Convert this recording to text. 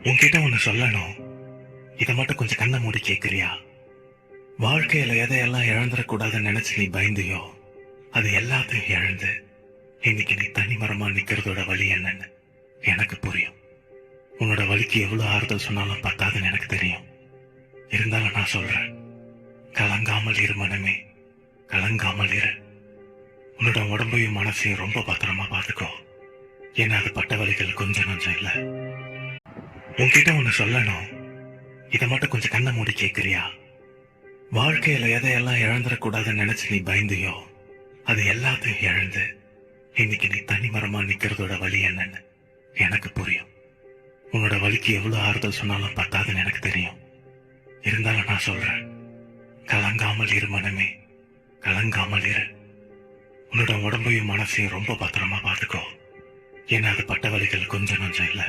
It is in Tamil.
உன்கிட்ட ஒண்ணு சொல்லணும். இதை மட்டும் கொஞ்சம் கண்ணை மூடி கேட்கறியா? வாழ்க்கையில எதையெல்லாம் இழந்துடக்கூடாதுன்னு நினைச்சு நீ பயந்தியோ, அது எல்லாத்தையும் இழந்து இன்னைக்கு நீ தனிமரமா நிக்கிறதோட வழி என்னன்னு எனக்கு புரியும். உன்னோட வலிக்கு எவ்வளவு ஆறுதல் சொன்னாலும் பத்தாதுன்னு எனக்கு தெரியும். இருந்தாலும் நான் சொல்றேன், கலங்காமல் இரு மனமே, கலங்காமல் இரு. உன்னோட உடம்பையும் மனசையும் ரொம்ப பத்திரமா பார்த்துக்கோ. ஏன்னா அது பட்ட வலிகள் கொஞ்சம் கொஞ்சம் இல்ல. உன்கிட்ட ஒண்ணு சொல்லணும். இதை மட்டும் கொஞ்சம் கண்ணை மூடி கேட்கறியா? வாழ்க்கையில எதையெல்லாம் இழந்துடக்கூடாதுன்னு நினைச்சு நீ பயந்தியோ, அது எல்லாத்தையும் இழந்து இன்னைக்கு நீ தனிமரமா நிக்கிறதோட வழி என்னன்னு எனக்கு புரியும். உன்னோட வலிக்கு எவ்வளவு ஆறுதல் சொன்னாலும் பத்தாதுன்னு எனக்கு தெரியும். இருந்தாலும் நான் சொல்றேன், கலங்காமல் இரு மனமே, கலங்காமல் இரு. உன்னோட உடம்பையும் மனசையும் ரொம்ப பத்திரமா பார்த்துக்கோ. ஏன்னா அது பட்ட வலிகள் கொஞ்சம் கொஞ்சம் இல்ல.